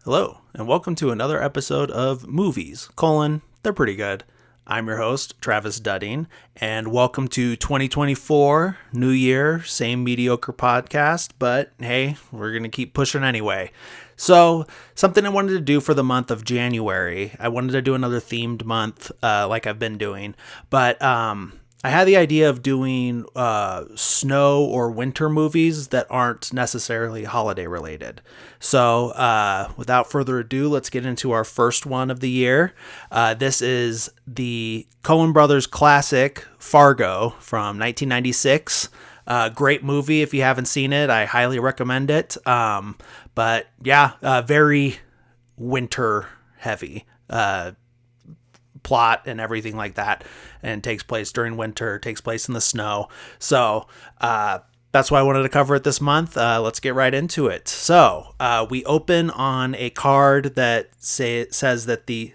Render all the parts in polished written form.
Hello, and welcome to another episode of Movies, they're pretty good. I'm your host, Travis Dudding, and welcome to 2024, New Year, same mediocre podcast, but hey, we're going to keep pushing anyway. So, something I wanted to do for the month of January, I wanted to do another themed month like I've been doing, but I had the idea of doing snow or winter movies that aren't necessarily holiday related. So, without further ado, let's get into our first one of the year. This is the Coen Brothers classic Fargo from 1996. Great movie. If you haven't seen it, I highly recommend it. But yeah, very winter heavy. Plot and everything like that, and takes place during winter, takes place in the snow. So that's why I wanted to cover it this month. Let's get right into it. So we open on a card that says that the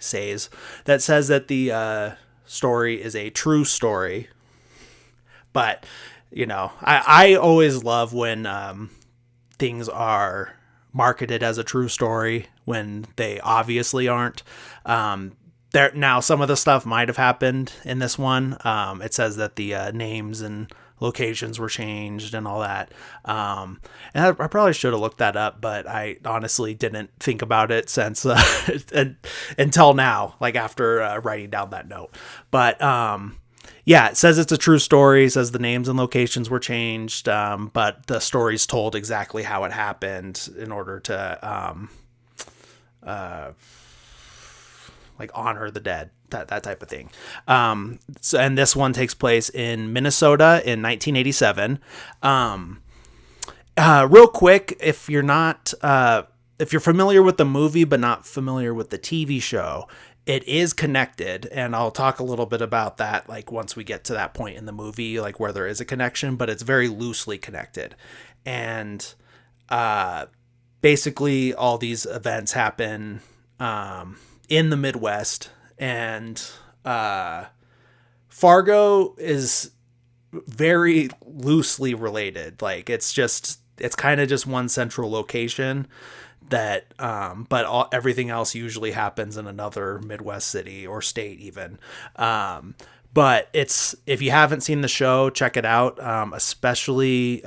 story is a true story. But you know, I always love when things are marketed as a true story when they obviously aren't. Now, some of the stuff might have happened in this one. It says that the names and locations were changed and all that. And I probably should have looked that up, but I honestly didn't think about it since until now, like after writing down that note. But yeah, it says it's a true story. It says the names and locations were changed, but the story's told exactly how it happened in order to like honor the dead, that type of thing. So, and this one takes place in Minnesota in 1987. Real quick, if you're familiar with the movie but not familiar with the TV show, it is connected, and I'll talk a little bit about that like once we get to that point in the movie, like where there is a connection, but it's very loosely connected. And basically all these events happen in the Midwest, and Fargo is very loosely related. Like it's kind of just one central location that but everything else usually happens in another Midwest city or state even. But if you haven't seen the show, check it out, especially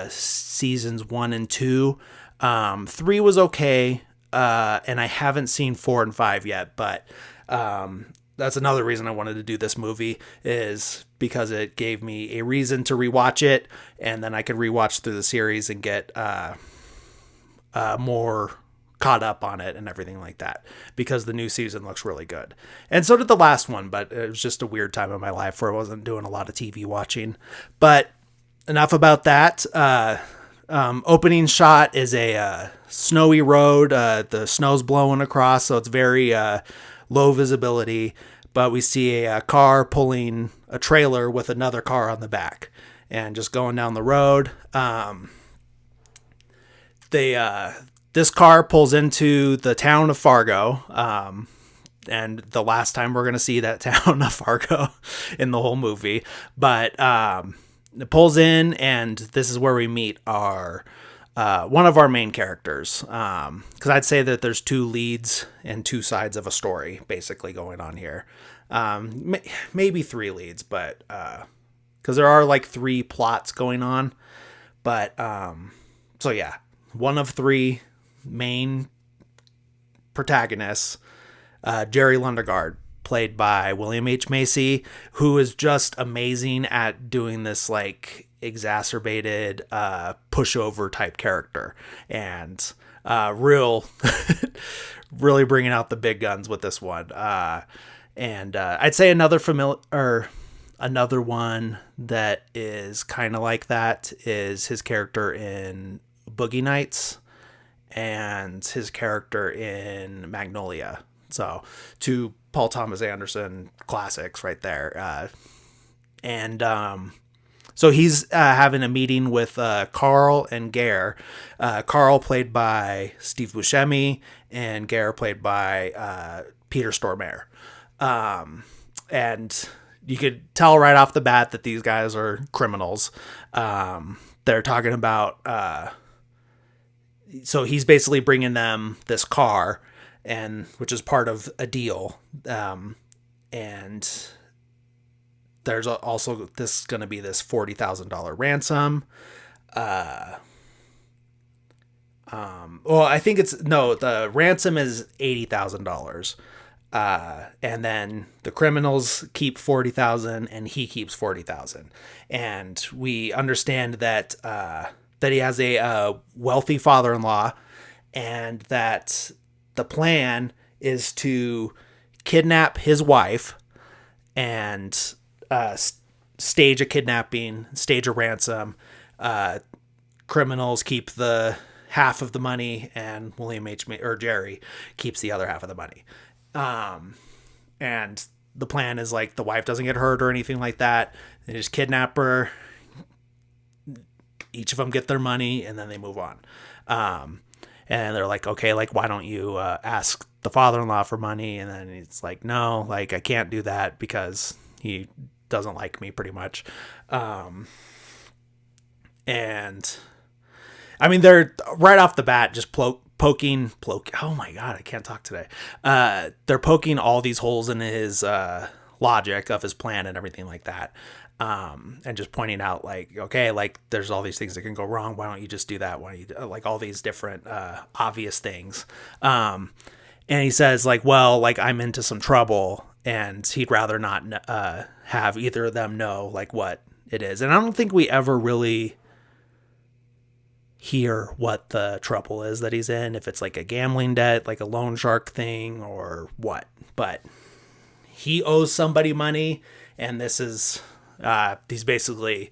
seasons 1 and 2. 3 was okay. And I haven't seen 4 and 5 yet, but that's another reason I wanted to do this movie, is because it gave me a reason to rewatch it, and then I could rewatch through the series and get more caught up on it and everything like that, because the new season looks really good. And so did the last one, but it was just a weird time in my life where I wasn't doing a lot of TV watching. But enough about that. Opening shot is a snowy road. The snow's blowing across, so it's very low visibility. But we see a car pulling a trailer with another car on the back, and just going down the road. This car pulls into the town of Fargo. And the last time we're gonna see that town of Fargo in the whole movie, but it pulls in, and this is where we meet our one of our main characters, because I'd say that there's 2 leads and 2 sides of a story basically going on here. Maybe 3 leads, but because there are like 3 plots going on. But so yeah, one of 3 main protagonists, Jerry Lundegaard, played by William H. Macy, who is just amazing at doing this like exacerbated pushover type character, and really bringing out the big guns with this one. And I'd say another one that is kind of like that is his character in Boogie Nights and his character in Magnolia. So 2 Paul Thomas Anderson classics right there. So he's having a meeting with Carl and Gare. Carl played by Steve Buscemi, and Gare played by Peter Stormare. And you could tell right off the bat that these guys are criminals. They're talking about so he's basically bringing them this car, and which is part of a deal. And there's also this going to be this $40,000 ransom. Well, I think the ransom is $80,000. And then the criminals keep 40,000 and he keeps 40,000. And we understand that, that he has a wealthy father-in-law, and that the plan is to kidnap his wife and, stage a kidnapping, stage a ransom. Criminals keep the half of the money, and Jerry keeps the other half of the money. And the plan is like the wife doesn't get hurt or anything like that. They just kidnap her. Each of them get their money, and then they move on. And they're like, okay, like, why don't you ask the father-in-law for money? And then he's like, no, like, I can't do that because he doesn't like me, pretty much. And I mean, they're right off the bat just poking. Oh my God, I can't talk today. They're poking all these holes in his logic of his plan and everything like that. And just pointing out, like, okay, like, there's all these things that can go wrong. Why don't you just do that? Why don't you, like, all these different obvious things. And he says, like, well, like, I'm into some trouble, and he'd rather not have either of them know, like, what it is. And I don't think we ever really hear what the trouble is that he's in, if it's like a gambling debt, like a loan shark thing, or what. But he owes somebody money, and this is he's basically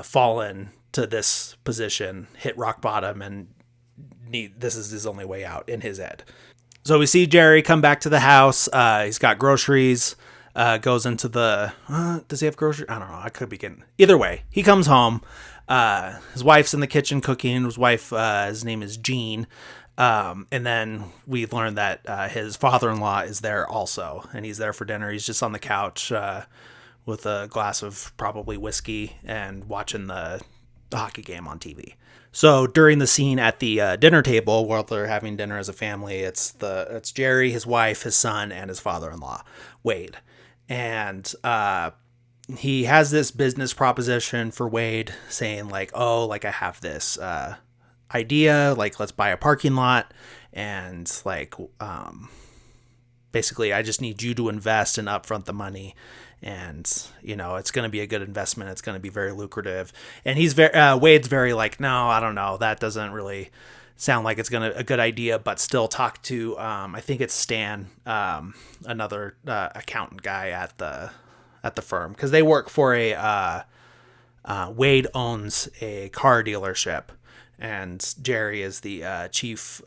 fallen to this position, hit rock bottom, and this is his only way out in his head. So we see Jerry come back to the house. He's got groceries. Goes into the... does he have groceries? I don't know. I could be getting... Either way, he comes home. His wife's in the kitchen cooking. His wife, his name is Jean. And then we learn that his father-in-law is there also. And he's there for dinner. He's just on the couch with a glass of probably whiskey and watching the hockey game on TV. So during the scene at the dinner table, while they're having dinner as a family, it's Jerry, his wife, his son, and his father-in-law, Wade. And he has this business proposition for Wade, saying like, oh, like, I have this idea, like, let's buy a parking lot, and like, basically I just need you to invest and upfront the money. And, you know, it's going to be a good investment. It's going to be very lucrative. And Wade's very like, no, I don't know. That doesn't really sound like it's a good idea, but still talk to, I think it's Stan, another accountant guy at the firm. Cause they work for Wade owns a car dealership, and Jerry is the chief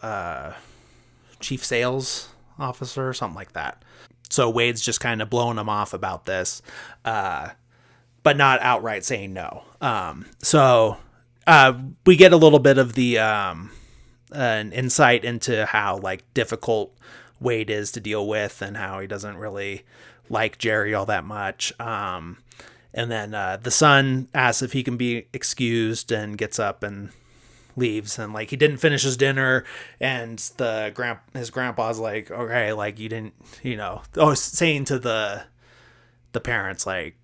sales officer or something like that. So Wade's just kind of blowing him off about this, but not outright saying no. So we get a little bit of the an insight into how, like, difficult Wade is to deal with, and how he doesn't really like Jerry all that much. And then the son asks if he can be excused, and gets up and leaves, and like, he didn't finish his dinner, and his grandpa's like, okay, like, you didn't, you know, saying to the parents, like,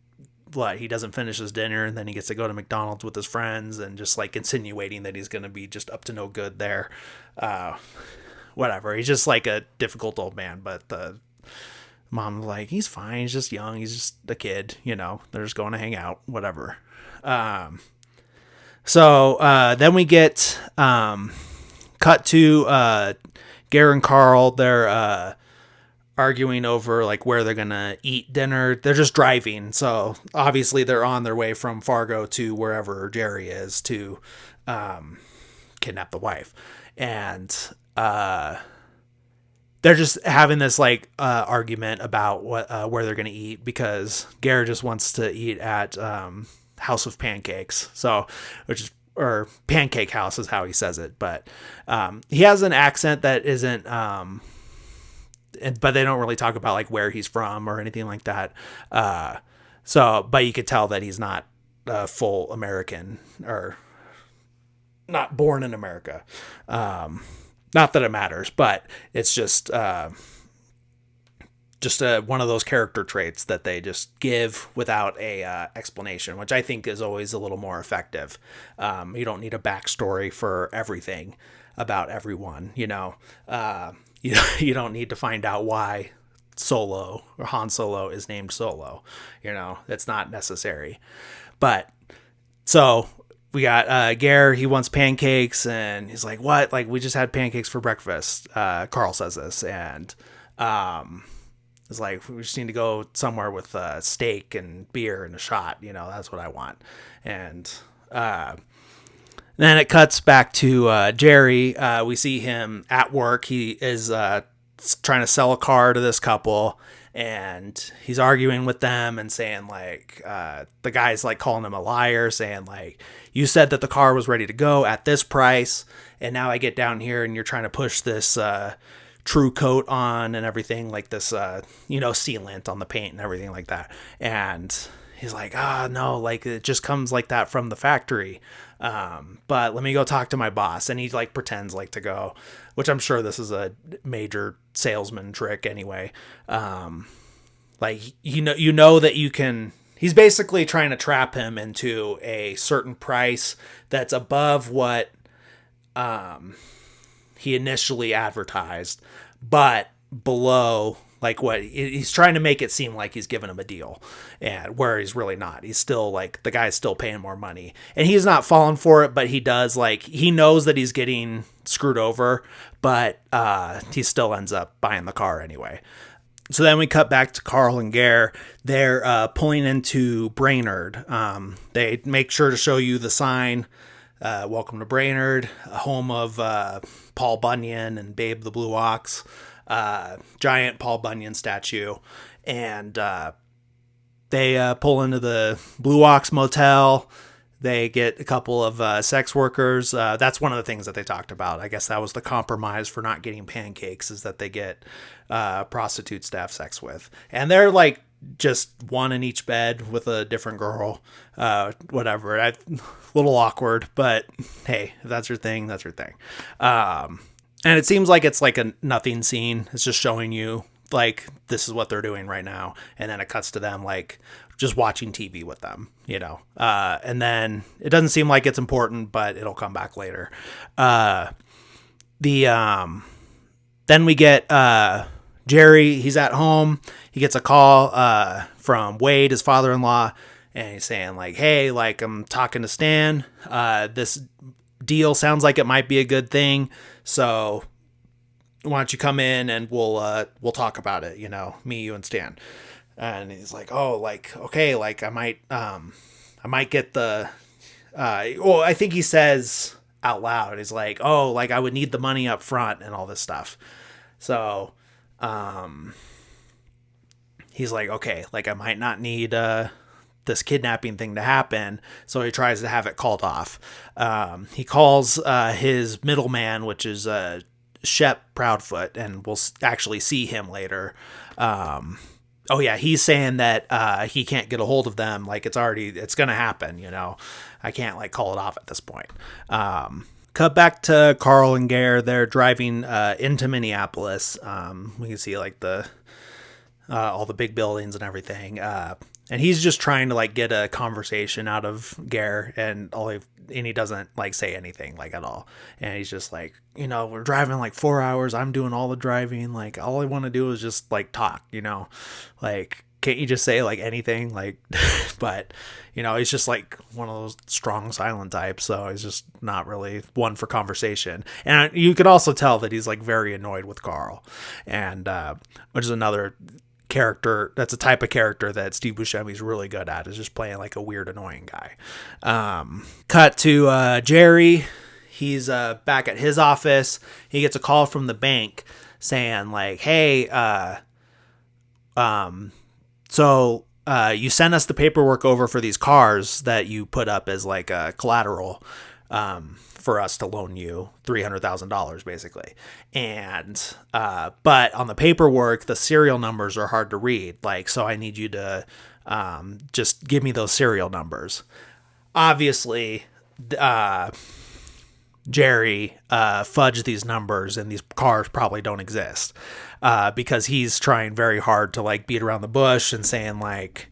what, he doesn't finish his dinner, and then he gets to go to McDonald's with his friends, and just like insinuating that he's gonna be just up to no good there. Whatever, he's just like a difficult old man. But the mom's like, he's fine, he's just young, he's just a kid, you know, they're just going to hang out, whatever. So then we get cut to Gare and Carl. They're arguing over like where they're gonna eat dinner. They're just driving, so obviously they're on their way from Fargo to wherever Jerry is to kidnap the wife. And they're just having this like argument about where they're gonna eat, because Gare just wants to eat at House of Pancakes, or Pancake House is how he says it, but he has an accent that isn't but they don't really talk about like where he's from or anything like that, but you could tell that he's not full American, or not born in America. Not that it matters, but it's just one of those character traits that they just give without a explanation, which I think is always a little more effective. You don't need a backstory for everything about everyone, you know. You don't need to find out why Solo or Han Solo is named Solo. You know, it's not necessary. But so we got Gare, he wants pancakes, and he's like, what? Like, we just had pancakes for breakfast. Carl says this, and it's like, we just need to go somewhere with steak and beer and a shot. You know, that's what I want. And then it cuts back to Jerry. We see him at work. He is trying to sell a car to this couple, and he's arguing with them and saying, like, the guy's like calling him a liar, saying, like, you said that the car was ready to go at this price, and now I get down here and you're trying to push this true coat on and everything, like this sealant on the paint and everything like that. And he's like, no, like, it just comes like that from the factory. But let me go talk to my boss. And he like pretends like to go, which I'm sure this is a major salesman trick anyway. Like, you know that you can, he's basically trying to trap him into a certain price that's above what, he initially advertised, but below like what he's trying to make it seem like he's giving him a deal, and where he's really not. He's still like, the guy's still paying more money, and he's not falling for it, but he does, like, he knows that he's getting screwed over, but he still ends up buying the car anyway. So then we cut back to Carl and Gare. They're pulling into Brainerd. They make sure to show you the sign, welcome to Brainerd, a home of Paul Bunyan and Babe the Blue Ox. Giant Paul Bunyan statue. And they pull into the Blue Ox Motel. They get a couple of sex workers. That's one of the things that they talked about. I guess that was the compromise for not getting pancakes, is that they get prostitutes to have sex with. And they're like just one in each bed with a different girl. Whatever. A little awkward, but hey, if that's your thing, that's your thing. And it seems like it's like a nothing scene. It's just showing you, like, this is what they're doing right now. And then it cuts to them, like, just watching TV with them, you know. And then it doesn't seem like it's important, but it'll come back later. Then we get Jerry. He's at home. He gets a call from Wade, his father-in-law. And he's saying, like, hey, like, I'm talking to Stan. This deal sounds like it might be a good thing. So why don't you come in and we'll talk about it, you know, me, you, and Stan. And he's like, oh, like, okay, like, I might get the, I think he says out loud, he's like, oh, like, I would need the money up front and all this stuff. So, he's like, okay, like, I might not need, this kidnapping thing to happen. So he tries to have it called off. He calls his middleman, which is Shep Proudfoot, and we'll actually see him later. Oh yeah, he's saying that he can't get a hold of them. Like, it's going to happen, you know. I can't, like, call it off at this point. Cut back to Carl and Gare. They're driving into Minneapolis. We can see, like, all the big buildings and everything. And he's just trying to, like, get a conversation out of Gare, and he doesn't, like, say anything, like, at all. And he's just like, you know, we're driving like 4 hours. I'm doing all the driving. Like, all I want to do is just, like, talk, you know, like, can't you just say, like, anything? Like, but, you know, he's just, like, one of those strong silent types. So he's just not really one for conversation. And you could also tell that he's, like, very annoyed with Carl, and which is another character. That's a type of character that Steve Buscemi's really good at, is just playing, like, a weird, annoying guy. Cut to Jerry. He's back at his office. He gets a call from the bank saying, like, hey, so you sent us the paperwork over for these cars that you put up as, like, a collateral for us to loan you $300,000 basically. And, but on the paperwork, the serial numbers are hard to read. Like, so I need you to, just give me those serial numbers. Obviously, Jerry fudge these numbers and these cars probably don't exist, because he's trying very hard to like beat around the bush and saying like,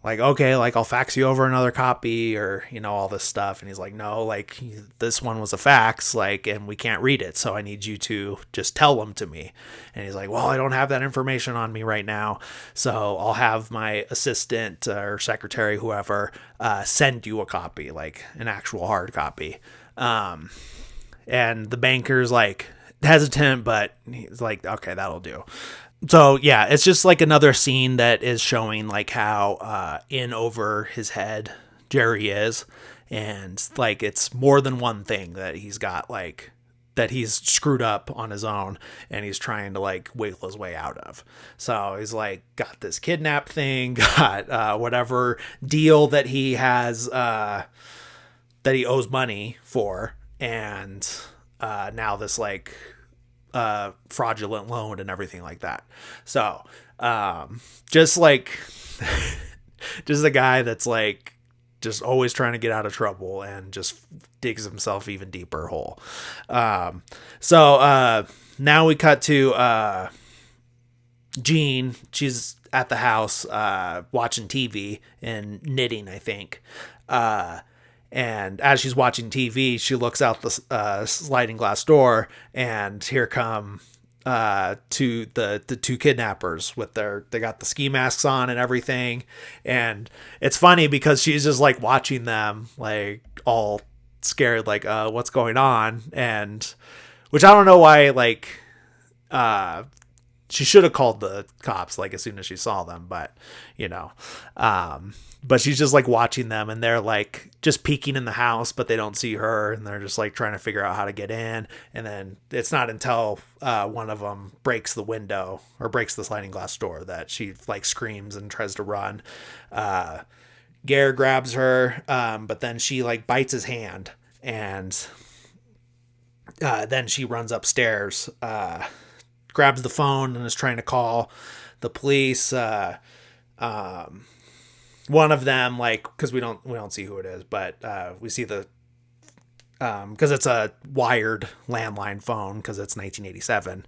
okay, like I'll fax you over another copy, or, you know, all this stuff. And he's like, no, like this one was a fax, like, and we can't read it. So I need you to just tell them to me. And he's like, well, I don't have that information on me right now. So I'll have my assistant or secretary, whoever, send you a copy, like an actual hard copy. And the banker's like hesitant, but he's like, okay, that'll do. So yeah, it's just like another scene that is showing like how in over his head Jerry is, and like it's more than one thing that he's got, like that he's screwed up on his own and he's trying to like wiggle his way out of. So he's like got this kidnap thing, got whatever deal that he has that he owes money for, and now this like fraudulent loan and everything like that. So just like just a guy that's like just always trying to get out of trouble and just digs himself even deeper hole. So now we cut to Jean. She's at the house watching TV and knitting, I think. And as she's watching TV, she looks out the sliding glass door, and here come the two kidnappers with they got the ski masks on and everything. And it's funny because she's just like watching them, like all scared, like what's going on, and which I don't know why, like she should have called the cops like as soon as she saw them, but you know, but she's just like watching them, and they're like just peeking in the house, but they don't see her, and they're just like trying to figure out how to get in. And then it's not until one of them breaks the window or breaks the sliding glass door that she like screams and tries to run. Gare grabs her, but then she like bites his hand, and then she runs upstairs, grabs the phone and is trying to call the police. One of them, like, because we don't see who it is, but we see the because it's a wired landline phone because it's 1987.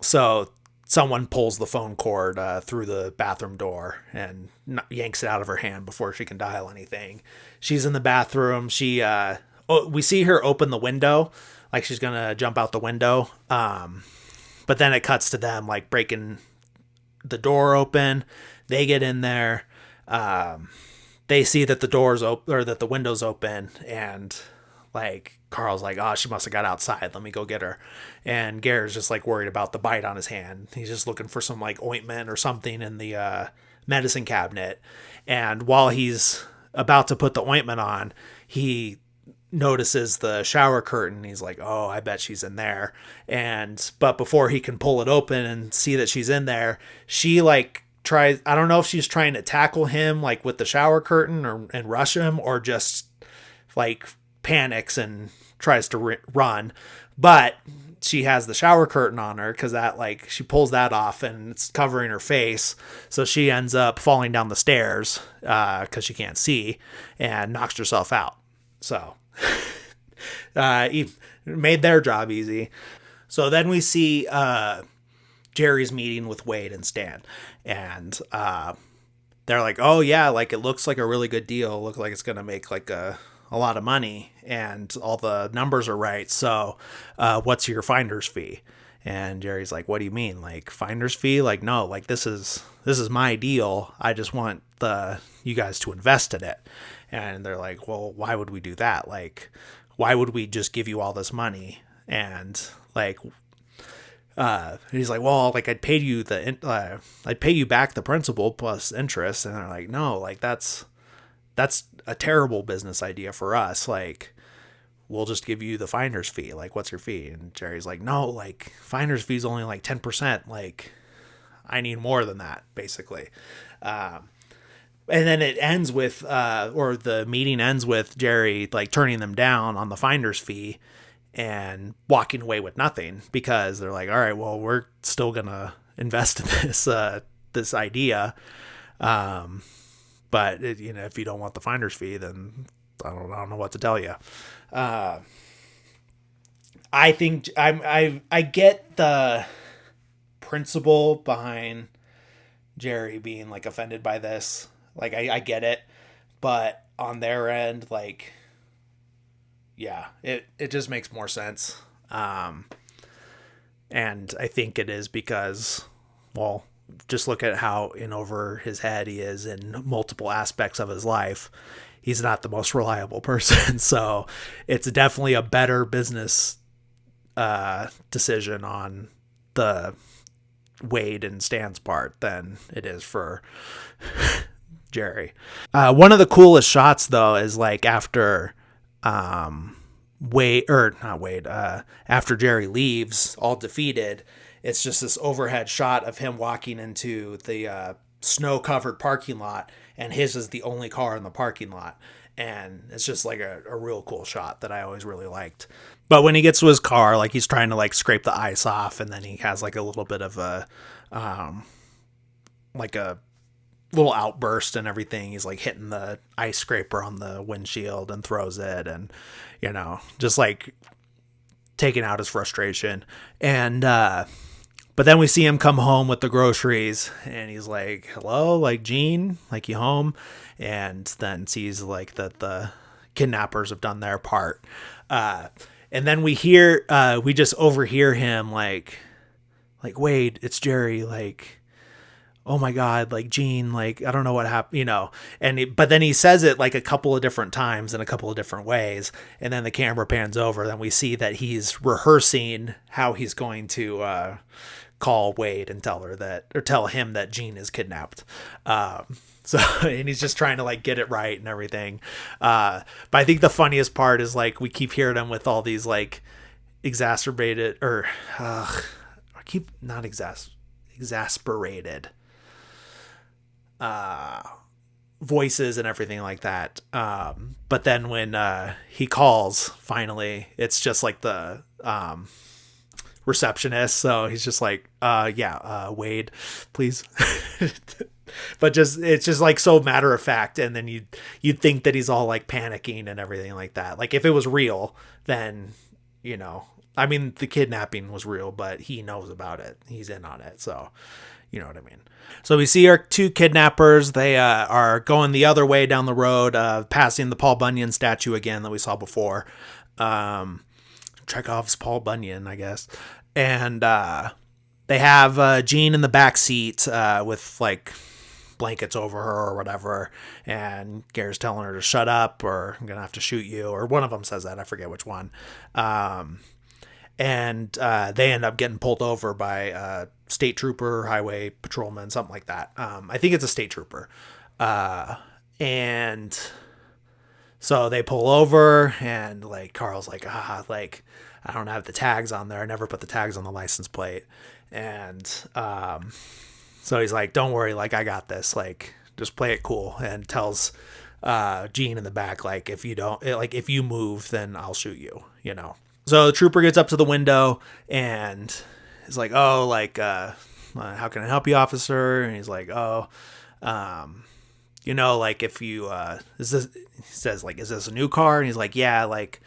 So someone pulls the phone cord through the bathroom door and yanks it out of her hand before she can dial anything. She's in the bathroom. We see her open the window, like she's gonna jump out the window. But then it cuts to them like breaking the door open. They get in there. They see that the door's open, or that the window's open, and like Carl's like, oh, she must have got outside. Let me go get her. And Gare's just like worried about the bite on his hand. He's just looking for some like ointment or something in the medicine cabinet. And while he's about to put the ointment on, he notices the shower curtain. He's like, oh, I bet she's in there. But before he can pull it open and see that she's in there, she like tries, I don't know if she's trying to tackle him like with the shower curtain and rush him, or just like panics and tries to run. But she has the shower curtain on her because that, like, she pulls that off and it's covering her face. So she ends up falling down the stairs because she can't see, and knocks herself out. So he made their job easy. So then we see Jerry's meeting with Wade and Stan, and they're like, oh yeah, like it looks like a really good deal. It looks like it's gonna make like a lot of money, and all the numbers are right. So what's your finder's fee? And Jerry's like, what do you mean, like finder's fee? Like, no, like this is my deal. I just want you guys to invest in it. And they're like, well, why would we do that? Like, why would we just give you all this money? And like, he's like, well, like I'd pay you back the principal plus interest. And they're like, no, like that's a terrible business idea for us. Like, we'll just give you the finder's fee. Like, what's your fee? And Jerry's like, no, like finder's fee is only like 10%. Like, I need more than that, basically. And then it ends with, or the meeting ends with Jerry like turning them down on the finder's fee and walking away with nothing, because they're like, all right, well, we're still gonna invest in this idea, but if you don't want the finder's fee, then I don't know what to tell you. I think I get the principle behind Jerry being like offended by this. Like I get it, but on their end, like yeah, it just makes more sense. And I think it is because, well, just look at how in over his head he is in multiple aspects of his life. He's not the most reliable person. So it's definitely a better business decision on the Wade and Stan's part than it is for Jerry. One of the coolest shots, though, is like after after Jerry leaves, all defeated, it's just this overhead shot of him walking into the snow-covered parking lot, and his is the only car in the parking lot. And it's just like a real cool shot that I always really liked. But when he gets to his car, like he's trying to like scrape the ice off, and then he has like a little bit of a like a little outburst and everything. He's like hitting the ice scraper on the windshield and throws it, and you know, just like taking out his frustration. And but then we see him come home with the groceries, and he's like, hello, like, Gene, like, you home? And then sees like that the kidnappers have done their part. And then we just overhear him like, Wade, it's Jerry, like, oh my God, like, Gene, like, I don't know what happened, you know. But then he says it like a couple of different times in a couple of different ways, and then the camera pans over, then we see that he's rehearsing how he's going to call Wade and tell him that Gene is kidnapped. So, and he's just trying to like get it right and everything. But I think the funniest part is like we keep hearing him with all these like exasperated voices and everything like that. But then when he calls, finally, it's just like the receptionist. So he's just like, Wade, please. But it's just like so matter of fact, and then you'd think that he's all like panicking and everything like that. Like if it was real, then, you know, I mean, the kidnapping was real, but he knows about it. He's in on it, so you know what I mean. So we see our two kidnappers. They are going the other way down the road, passing the Paul Bunyan statue again that we saw before. Chekhov's Paul Bunyan, I guess. And they have Jean in the back seat with like blankets over her or whatever, and Gare's telling her to shut up or I'm gonna have to shoot you, or one of them says that, I forget which one. And they end up getting pulled over by state trooper, highway patrolman, something like that. I think it's a state trooper. And so they pull over, and like Carl's like, like, I don't have the tags on there. I never put the tags on the license plate. And so he's like, don't worry, like, I got this, like, just play it cool, and tells Gene in the back, like, if you move, then I'll shoot you, you know. So the trooper gets up to the window and is like, oh, like, how can I help you, officer? And he's like, oh, you know, like, if you, he says, like, is this a new car? And he's like, yeah, like,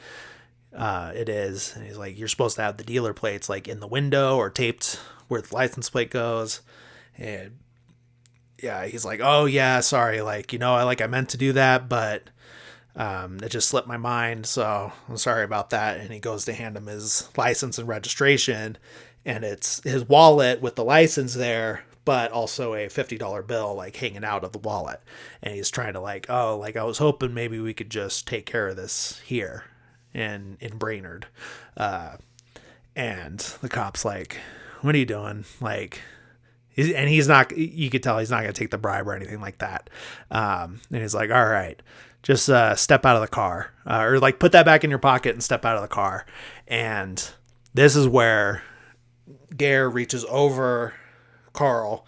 it is. And he's like, you're supposed to have the dealer plates, like, in the window or taped where the license plate goes. And yeah, he's like, oh yeah, sorry, like, you know, I meant to do that, but it just slipped my mind, so I'm sorry about that. And he goes to hand him his license and registration, and it's his wallet with the license there, but also a $50 bill like hanging out of the wallet. And he's trying to like, oh, like, I was hoping maybe we could just take care of this here in Brainerd. And the cop's like, what are you doing? Like, and he's not, you could tell he's not going to take the bribe or anything like that. And he's like, all right, just step out of the car, or like put that back in your pocket and step out of the car. And this is where Gare reaches over Carl,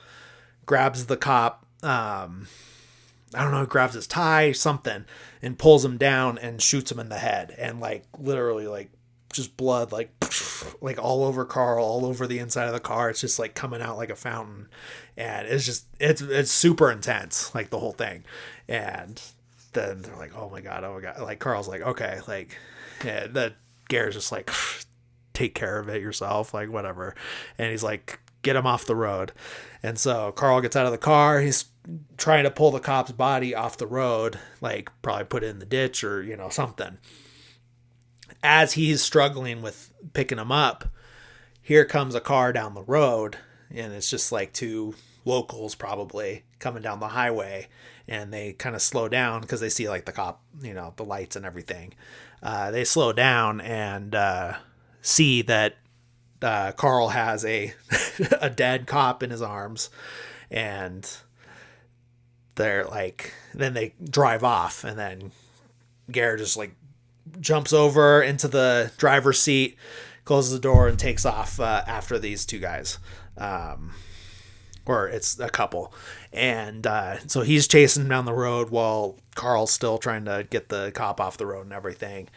grabs the cop, I don't know, grabs his tie, something, and pulls him down and shoots him in the head. And like literally like just blood like all over Carl, all over the inside of the car. It's just like coming out like a fountain, and it's just it's super intense, like the whole thing. And then they're like, oh my god, like Carl's like, okay, like yeah, that Garrett's just like, take care of it yourself, like whatever. And he's like, get him off the road. And so Carl gets out of the car. He's trying to pull the cop's body off the road, like probably put it in the ditch or, you know, something. As he's struggling with picking him up, here comes a car down the road, and it's just like two locals probably coming down the highway, and they kind of slow down because they see like the cop, you know, the lights and everything. They slow down and see that Carl has a a dead cop in his arms, and they're like, then they drive off, and then Garrett just like jumps over into the driver's seat, closes the door, and takes off after these two guys. Or it's a couple. And so he's chasing him down the road while Carl's still trying to get the cop off the road and everything.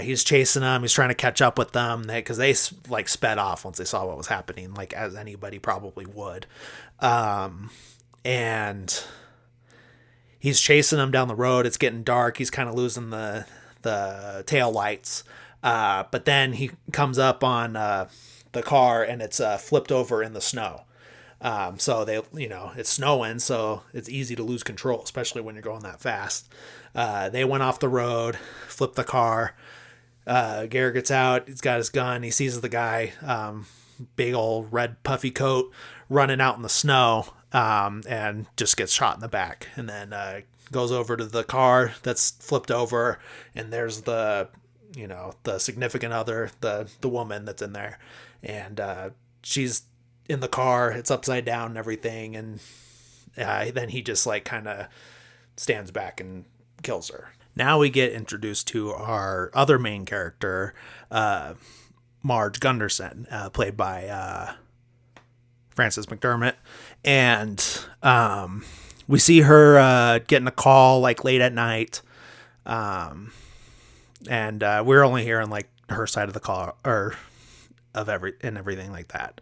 He's chasing them. He's trying to catch up with them because they like sped off once they saw what was happening, like as anybody probably would. And he's chasing them down the road. It's getting dark. He's kind of losing the tail lights. But then he comes up on the car, and it's flipped over in the snow. So they, you know, it's snowing, so it's easy to lose control, especially when you're going that fast. They went off the road, flipped the car. Garrett gets out. He's got his gun. He sees the guy, big old red puffy coat, running out in the snow, and just gets shot in the back. And then goes over to the car that's flipped over, and there's the, you know, the significant other, the woman that's in there, and she's in the car. It's upside down and everything, and then he just like kind of stands back and kills her. Now we get introduced to our other main character, Marge Gunderson, played by Frances McDermott, and we see her getting a call like late at night, and we're only hearing like her side of the call or of everything like that.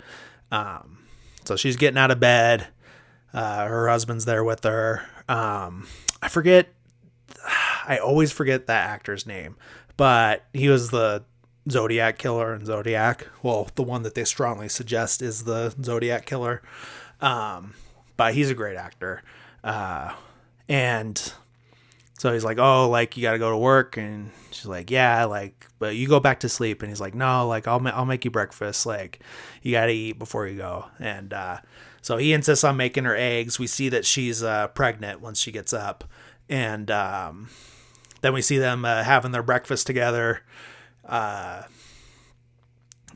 So she's getting out of bed. Her husband's there with her. I always forget that actor's name, but he was the Zodiac killer in Zodiac. Well, the one that they strongly suggest is the Zodiac killer. But he's a great actor. And so he's like, oh, like, you got to go to work. And she's like, yeah, like, but you go back to sleep. And he's like, no, like, I'll make you breakfast. Like, you got to eat before you go. And so he insists on making her eggs. We see that she's pregnant once she gets up. And then we see them having their breakfast together.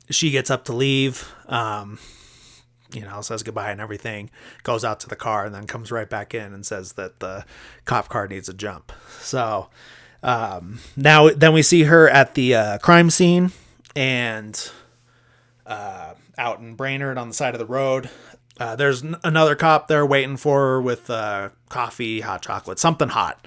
She gets up to leave, you know, says goodbye and everything, goes out to the car, and then comes right back in and says that the cop car needs a jump. So now then we see her at the crime scene, and out in Brainerd on the side of the road. There's another cop there waiting for her with coffee, hot chocolate, something hot.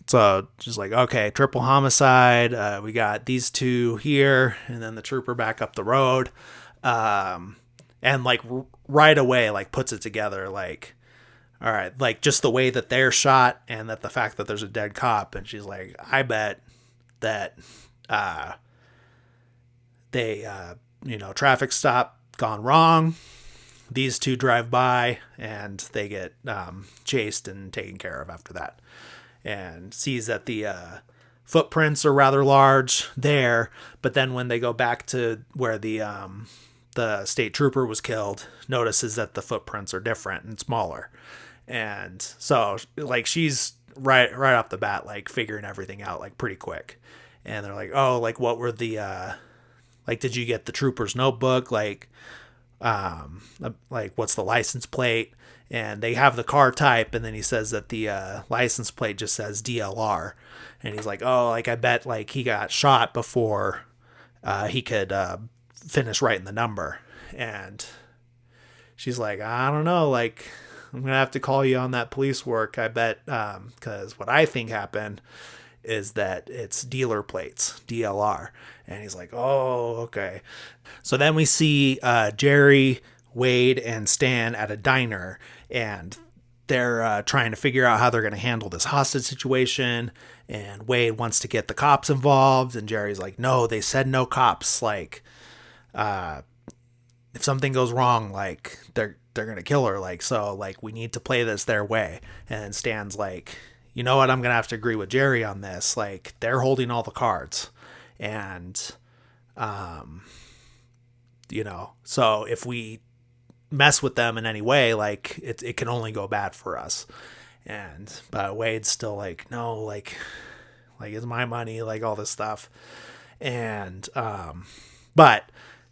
So just like, okay, triple homicide. We got these two here, and then the trooper back up the road. And like right away, like puts it together, like, all right, like just the way that they're shot and that the fact that there's a dead cop. And she's like, I bet that, they, you know, traffic stop gone wrong. These two drive by and they get, chased and taken care of after that, and sees that the, footprints are rather large there. But then when they go back to where the state trooper was killed, notices that the footprints are different and smaller. And so like she's right off the bat, like figuring everything out like pretty quick. And they're like, oh, like what were the, like, did you get the trooper's notebook? Like what's the license plate? And they have the car type, and then he says that the license plate just says DLR. And he's like, oh, like I bet like he got shot before he could finish writing the number. And she's like, I don't know, like I'm gonna have to call you on that police work, I bet, because what I think happened is that it's dealer plates, DLR. And he's like, oh, okay. So then we see Jerry, Wade, and Stan at a diner, and they're trying to figure out how they're going to handle this hostage situation. And Wade wants to get the cops involved. And Jerry's like, no, they said no cops. Like, if something goes wrong, like, they're going to kill her. Like, so, like, we need to play this their way. And Stan's like, you know what? I'm going to have to agree with Jerry on this. Like, they're holding all the cards. And, so if we mess with them in any way, like, it can only go bad for us. But Wade's still like, no, like it's my money, like all this stuff. And, but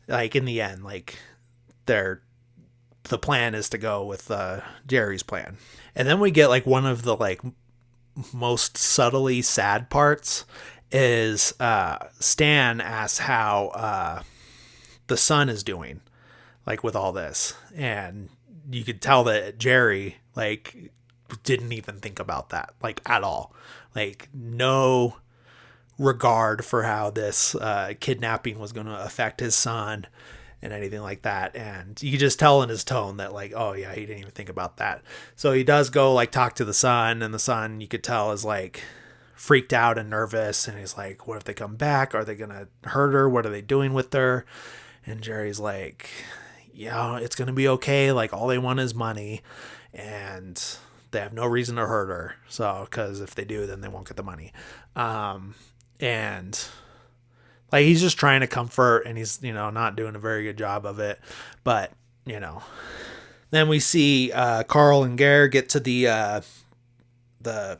like in the end, like the plan is to go with, Jerry's plan. And then we get like one of the like most subtly sad parts is, Stan asks how, the son is doing, like with all this. And you could tell that Jerry, like, didn't even think about that, like, at all. Like, no regard for how this kidnapping was going to affect his son and anything like that. And you could just tell in his tone that, like, oh yeah, he didn't even think about that. So he does go like talk to the son, and the son, you could tell, is like freaked out and nervous. And he's like, what if they come back? Are they going to hurt her? What are they doing with her? And Jerry's like, yeah, it's going to be okay. Like, all they want is money, and they have no reason to hurt her. So, because if they do, then they won't get the money. And like, he's just trying to comfort, and he's, not doing a very good job of it. But, then we see, Carl and Gare get to the, I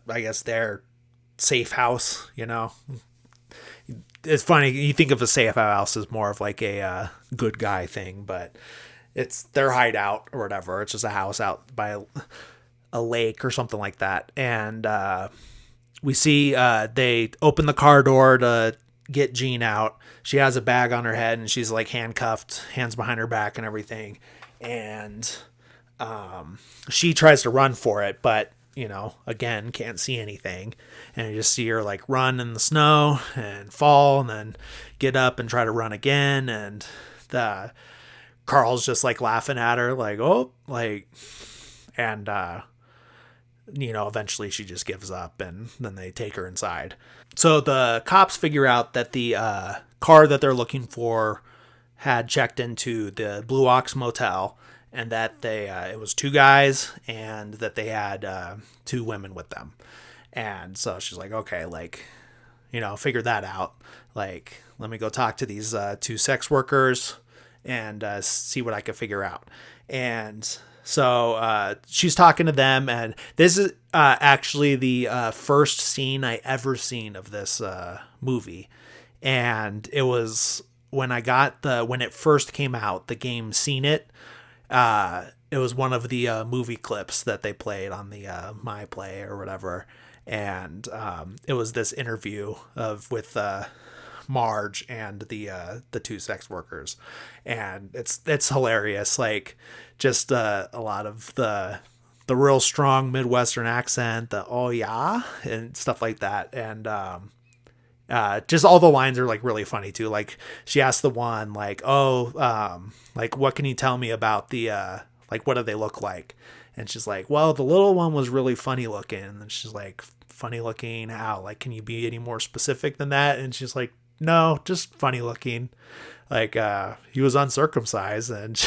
guess, their safe house. It's funny, you think of a safe house as more of like a, good guy thing, but it's their hideout or whatever. It's just a house out by a lake or something like that. And we see they open the car door to get Jean out. She has a bag on her head, and she's like handcuffed, hands behind her back and everything. And she tries to run for it, but again, can't see anything. And you just see her like run in the snow and fall, and then get up and try to run again. And Carl's just like laughing at her, like, oh, like, and eventually she just gives up, and then they take her inside. So the cops figure out that the car that they're looking for had checked into the Blue Ox Motel, and that it was two guys, and that they had two women with them. And so she's like, okay, like, figure that out. Like, let me go talk to these two sex workers and see what I can figure out. And so she's talking to them, and this is actually the first scene I ever seen of this movie. And it was when when it first came out, the game Seen It. It was one of the movie clips that they played on the My Play or whatever. And it was this interview with Marge and the two sex workers. And it's hilarious. Like, just a lot of the real strong Midwestern accent, the oh yeah, and stuff like that. And just all the lines are like really funny too. Like, she asked the one, like, oh, like, what can you tell me about the like, what do they look like? And she's like, well, the little one was really funny looking. And she's like, funny looking how? Like, can you be any more specific than that? And she's like, no, just funny looking. Like, he was uncircumcised. And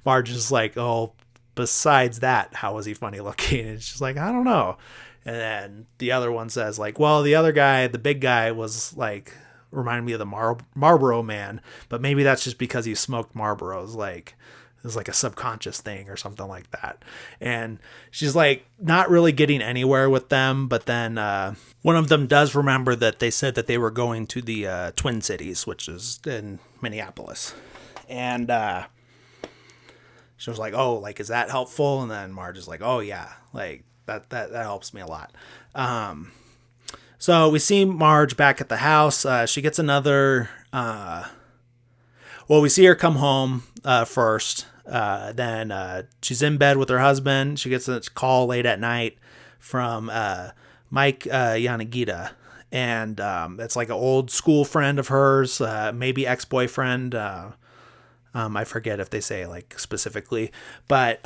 Marge is like, oh, besides that, how was he funny looking? And she's like, I don't know. And then the other one says, like, well, the other guy, the big guy, was like, reminded me of the Marlboro Man, but maybe that's just because he smoked Marlboros. Like, it was like a subconscious thing or something like that. And she's like not really getting anywhere with them. But then one of them does remember that they said that they were going to the Twin Cities, which is in Minneapolis. And she was like, oh, like, is that helpful? And then Marge is like, oh yeah, like that helps me a lot. So we see Marge back at the house. She gets another, we see her come home first. Then she's in bed with her husband. She gets a call late at night from Mike Yanagita. And it's like an old school friend of hers, maybe ex-boyfriend. I forget if they say like specifically, but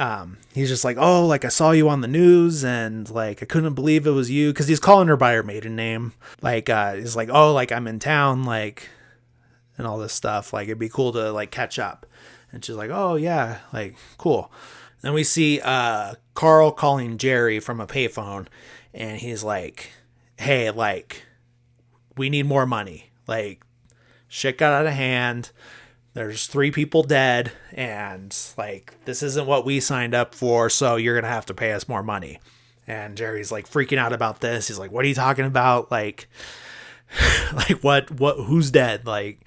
he's just like, oh, like I saw you on the news and like I couldn't believe it was you, because he's calling her by her maiden name. Like he's like, oh, like I'm in town, like, and all this stuff. Like it'd be cool to like catch up. And she's like, oh yeah, like cool. Then we see Carl calling Jerry from a payphone, and he's like, hey, like we need more money. Like shit got out of hand. There's 3 people dead, and like this isn't what we signed up for, so you're gonna have to pay us more money. And Jerry's like freaking out about this. He's like, what are you talking about? Like like what who's dead? Like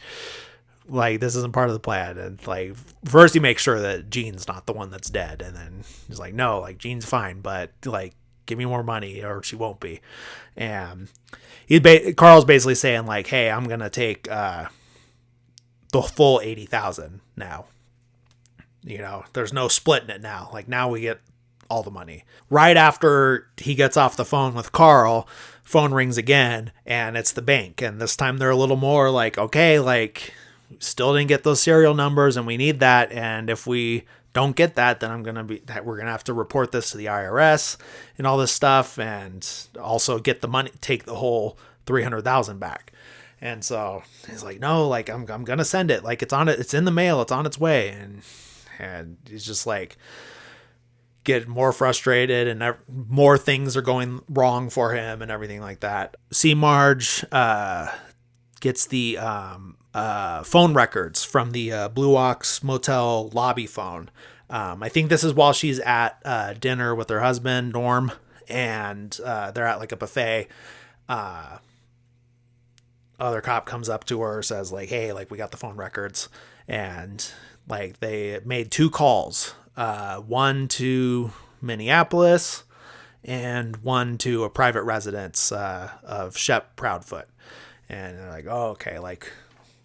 this isn't part of the plan. And like first he makes sure that Jean's not the one that's dead, and then he's like, no, like Jean's fine, but like give me more money or she won't be. And Carl's basically saying like, hey, I'm gonna take the full 80,000 now. You know, there's no splitting it now. Like now we get all the money. Right after he gets off the phone with Carl, phone rings again, and it's the bank. And this time they're a little more like, okay, like still didn't get those serial numbers and we need that. And if we don't get that, then we're going to have to report this to the IRS and all this stuff. And also get the money, take the whole 300,000 back. And so he's like, no, like I'm going to send it. Like it's in the mail. It's on its way. And he's just like get more frustrated, and more things are going wrong for him and everything like that. See, Marge gets the phone records from the Blue Ox Motel lobby phone. I think this is while she's at dinner with her husband, Norm, and they're at like a buffet. Other cop comes up to her, says like, hey, like we got the phone records, and like they made 2 calls, one to Minneapolis and one to a private residence of Shep Proudfoot. And they're like, oh, okay, like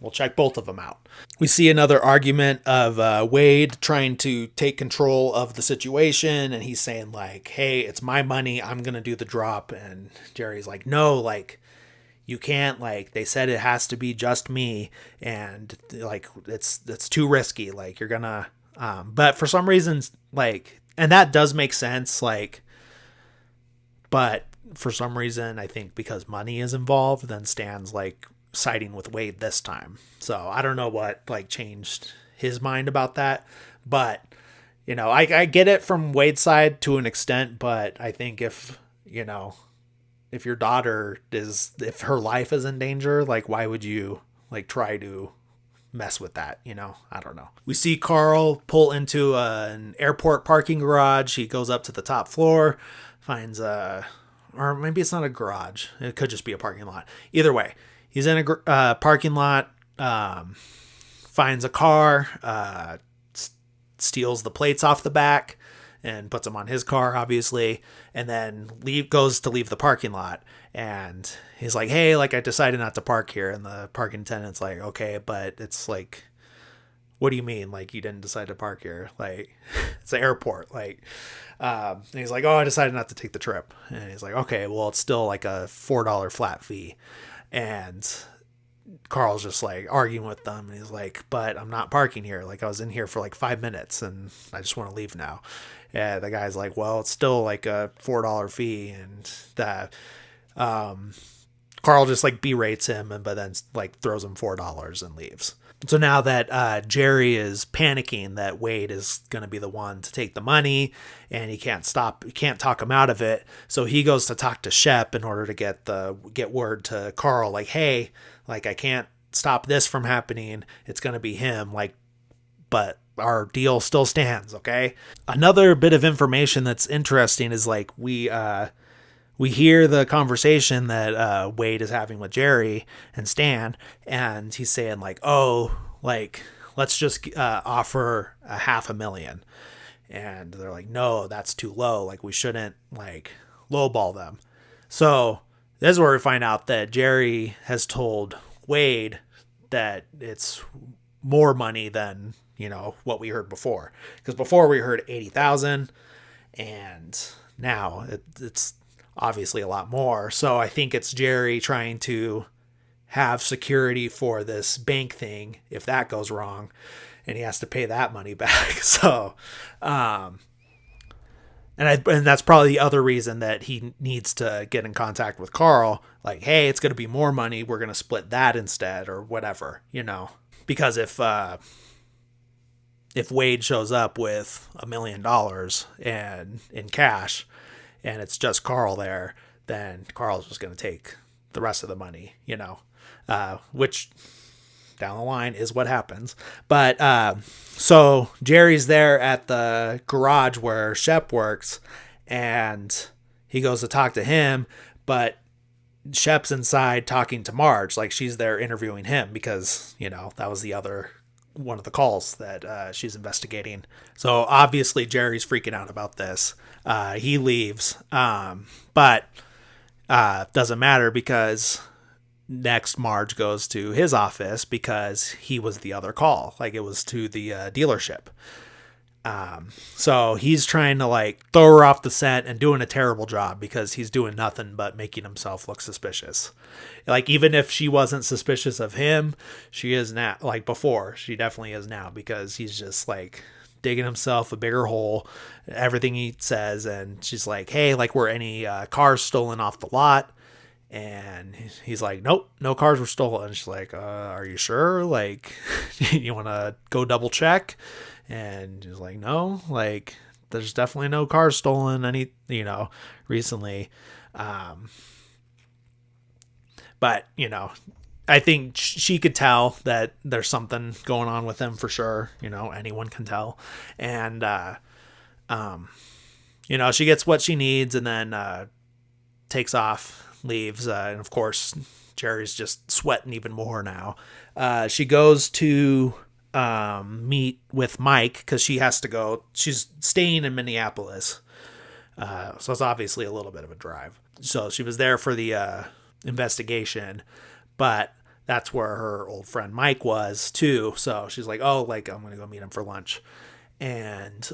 we'll check both of them out. We see another argument of Wade trying to take control of the situation, and he's saying like, hey, it's my money, I'm gonna do the drop. And Jerry's like, no, like you can't, like they said it has to be just me, and like it's too risky, like you're gonna but for some reasons, like, and that does make sense, like, but for some reason I think because money is involved, then Stan's like siding with Wade this time. So I don't know what like changed his mind about that, but you know, I get it from Wade's side to an extent, but I think if you know, if your daughter if her life is in danger, like why would you like try to mess with that? You know, I don't know. We see Carl pull into an airport parking garage. He goes up to the top floor, finds or maybe it's not a garage. It could just be a parking lot. Either way, he's in a parking lot, finds a car, steals the plates off the back, and puts them on his car, obviously, and then goes to leave the parking lot. And he's like, hey, like I decided not to park here. And the parking attendant's like, okay, but it's like, what do you mean? Like you didn't decide to park here? Like it's an airport. Like, and he's like, oh, I decided not to take the trip. And he's like, okay, well, it's still like a $4 flat fee. And Carl's just like arguing with them, and he's like, but I'm not parking here. Like I was in here for like 5 minutes and I just want to leave now. Yeah, the guy's like, well, it's still like a $4 fee. And that Carl just like berates him, but then like throws him $4 and leaves. So now that Jerry is panicking that Wade is going to be the one to take the money, and he can't talk him out of it. So he goes to talk to Shep in order to get word to Carl, like, hey, like I can't stop this from happening. It's going to be him. Like, but our deal still stands. Okay. Another bit of information that's interesting is like we hear the conversation that Wade is having with Jerry and Stan, and he's saying like, oh, like let's just offer $500,000. And they're like, no, that's too low. Like we shouldn't like lowball them. So this is where we find out that Jerry has told Wade that it's more money than, you know, what we heard before. Because before we heard 80,000, and now it's obviously a lot more. So I think it's Jerry trying to have security for this bank thing if that goes wrong. and he has to pay that money back. So, and that's probably the other reason that he needs to get in contact with Carl. Like, hey, it's going to be more money. We're going to split that instead, or whatever, because if Wade shows up with $1 million and in cash, and it's just Carl there, then Carl's just going to take the rest of the money, which down the line is what happens. But so Jerry's there at the garage where Shep works, and he goes to talk to him, but Shep's inside talking to Marge, like she's there interviewing him, because that was the other one of the calls that she's investigating. So obviously Jerry's freaking out about this. He leaves, but doesn't matter, because next Marge goes to his office because he was the other call. Like, it was to the dealership. So he's trying to like throw her off the scent and doing a terrible job, because he's doing nothing but making himself look suspicious. Like, even if she wasn't suspicious of him, she is now. Like before, she definitely is now, because he's just like digging himself a bigger hole, everything he says. And she's like, hey, like, were any cars stolen off the lot? And he's like, nope, no cars were stolen. And she's like, are you sure? Like, you want to go double check? And he's like, no, like, there's definitely no cars stolen recently. But, I think she could tell that there's something going on with him for sure. Anyone can tell. And, she gets what she needs, and then takes off, leaves. And of course, Jerry's just sweating even more now. She goes to meet with Mike, because she has to go. She's staying in Minneapolis. So it's obviously a little bit of a drive. So she was there for the investigation, but that's where her old friend Mike was too. So she's like, oh, like, I'm going to go meet him for lunch. And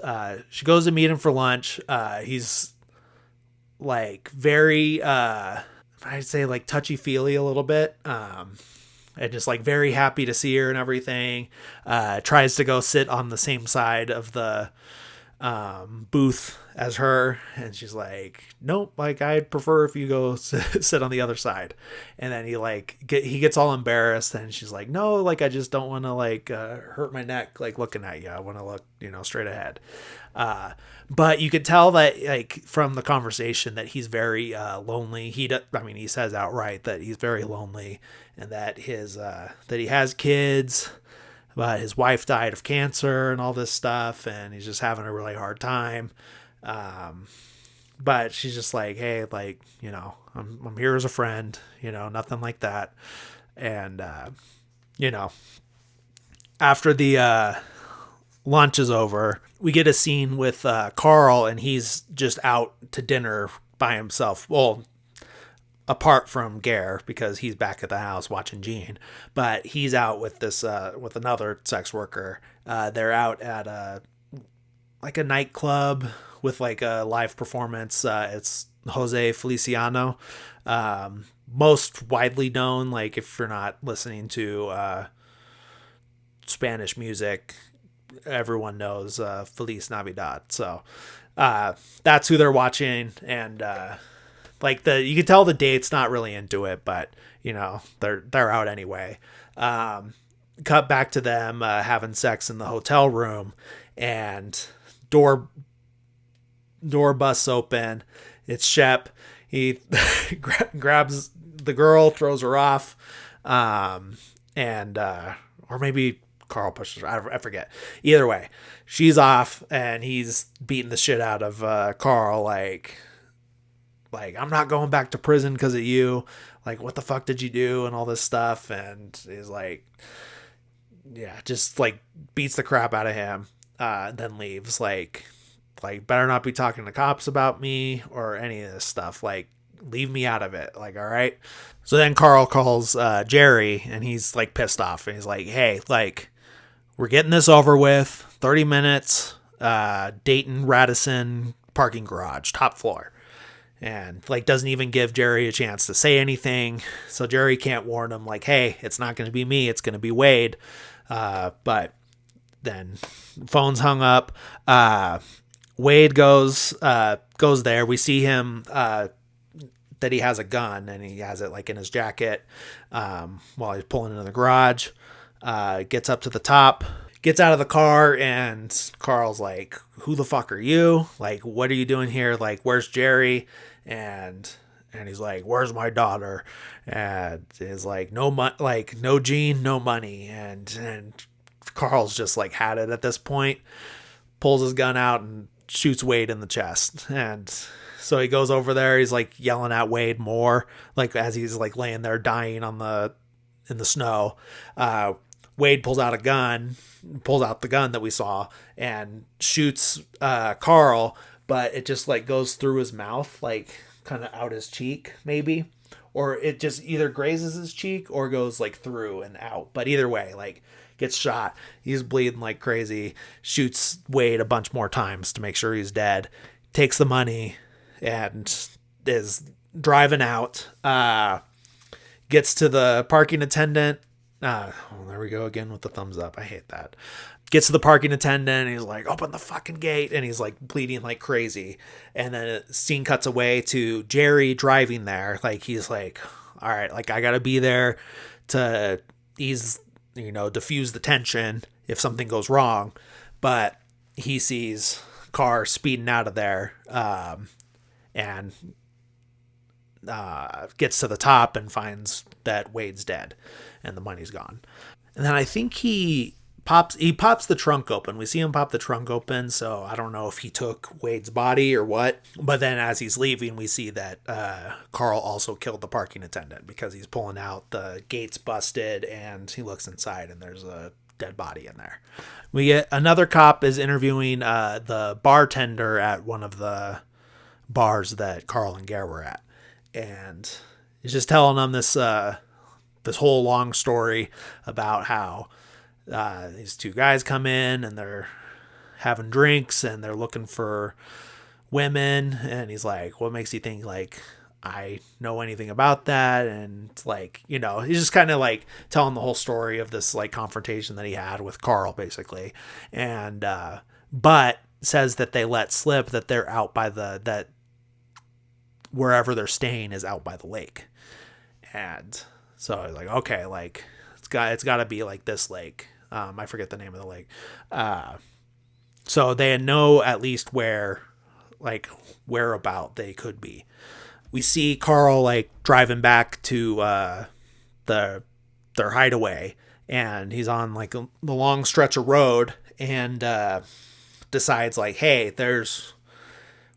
she goes to meet him for lunch. He's like very, I'd say like touchy-feely a little bit. And just like very happy to see her and everything. Tries to go sit on the same side of the booth as her, and she's like, nope, like, I'd prefer if you go sit on the other side. And then he gets all embarrassed, and she's like, no, like, I just don't want to like hurt my neck like looking at you. I want to look straight ahead. But you could tell that, like, from the conversation, that he's very lonely. He says outright that he's very lonely, and that that he has kids, but his wife died of cancer and all this stuff, and he's just having a really hard time. But she's just like, hey, like, I'm here as a friend, nothing like that. And after the lunch is over, we get a scene with Carl, and he's just out to dinner by himself. Well, apart from Gare, because he's back at the house watching Gene, but he's out with this with another sex worker. They're out at a nightclub with like a live performance. It's Jose Feliciano, most widely known, like, if you're not listening to Spanish music, everyone knows Feliz Navidad. So that's who they're watching. And you can tell the date's not really into it, but they're out anyway. Cut back to them having sex in the hotel room, and door busts open. It's Shep. He grabs the girl, throws her off, and or maybe Carl pushes her. I forget. Either way, she's off, and he's beating the shit out of Carl, like, I'm not going back to prison because of you. Like, what the fuck did you do? And all this stuff. And he's like, yeah, just like beats the crap out of him. Then leaves, like, better not be talking to cops about me or any of this stuff. Like, leave me out of it. Like, all right. So then Carl calls Jerry, and he's like pissed off, and he's like, hey, like, we're getting this over with. 30 minutes, Dayton Radisson parking garage, top floor. And like doesn't even give Jerry a chance to say anything. So Jerry can't warn him, like, hey, it's not going to be me, it's going to be Wade. But then phone's hung up. Wade goes there. We see him that he has a gun, and he has it like in his jacket while he's pulling into the garage. Gets up to the top, gets out of the car, and Carl's like, who the fuck are you? Like, what are you doing here? Like, where's Jerry? And he's like, where's my daughter? And he's like, no Gene, no money. And Carl's just like had it at this point, pulls his gun out and shoots Wade in the chest. And so he goes over there, he's like yelling at Wade more, like as he's like laying there dying in the snow. Wade pulls out the gun that we saw, and shoots Carl, but it just like goes through his mouth, like kind of out his cheek maybe, or it just either grazes his cheek or goes like through and out. But either way, like, gets shot. He's bleeding like crazy. Shoots Wade a bunch more times to make sure he's dead. Takes the money and is driving out. Gets to the parking attendant. There we go again with the thumbs up. I hate that. Gets to the parking attendant, and he's like, open the fucking gate, and he's like bleeding like crazy. And then the scene cuts away to Jerry driving there. Like, he's like, all right, like, I gotta be there to ease, diffuse the tension if something goes wrong. But he sees car speeding out of there, and gets to the top and finds that Wade's dead and the money's gone. And then I think he pops the trunk open. We see him pop the trunk open, so I don't know if he took Wade's body or what. But then as he's leaving, we see that Carl also killed the parking attendant, because he's pulling out, the gate's busted, and he looks inside and there's a dead body in there. We get another cop is interviewing the bartender at one of the bars that Carl and Gare were at, and he's just telling them this whole long story about how these two guys come in and they're having drinks and they're looking for women, and he's like, what makes you think like I know anything about that? And like, he's just kind of like telling the whole story of this like confrontation that he had with Carl, basically. And but says that they let slip that they're out by that wherever they're staying is out by the lake. And so I was like, okay, like it's got to be like this lake. I forget the name of the lake. So they know at least whereabout they could be. We see Carl like driving back to their hideaway, and he's on like the long stretch of road, and decides like, hey, there's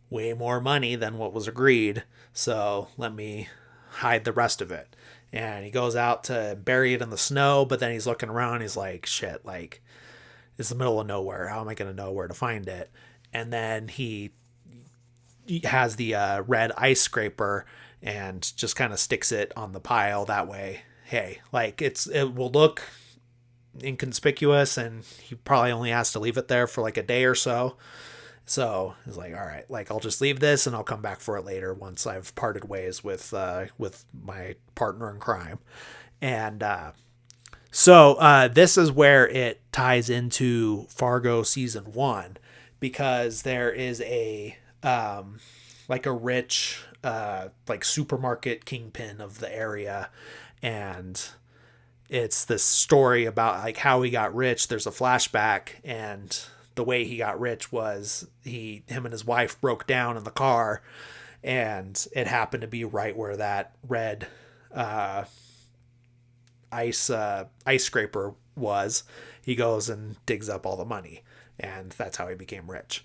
way more money than what was agreed, so let me hide the rest of it. And he goes out to bury it in the snow, but then he's looking around, he's like, shit, like, it's the middle of nowhere, how am I going to know where to find it? And then he has the red ice scraper and just kind of sticks it on the pile that way. Hey, like, it will look inconspicuous, and he probably only has to leave it there for like a day or so. So he's like, all right, like, I'll just leave this and I'll come back for it later once I've parted ways with my partner in crime. And so this is where it ties into Fargo season 1, because there is a like a rich like supermarket kingpin of the area, and it's this story about like how he got rich. There's a flashback, and the way he got rich was him and his wife broke down in the car, and it happened to be right where that red ice scraper was. He goes and digs up all the money, and that's how he became rich.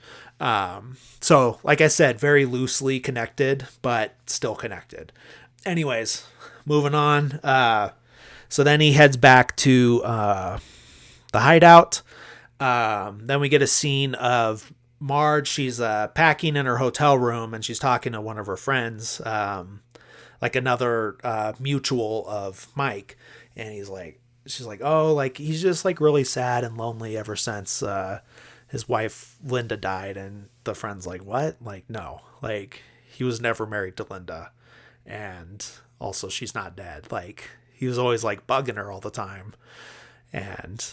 So like I said, very loosely connected, but still connected. Anyways, moving on. So then he heads back to the hideout. Then we get a scene of Marge. She's packing in her hotel room, and she's talking to one of her friends, like another mutual of Mike. And she's like, oh, like, he's just like really sad and lonely ever since his wife Linda died. And the friend's like, what? Like, no, like, he was never married to Linda, and also she's not dead. Like, he was always like bugging her all the time. And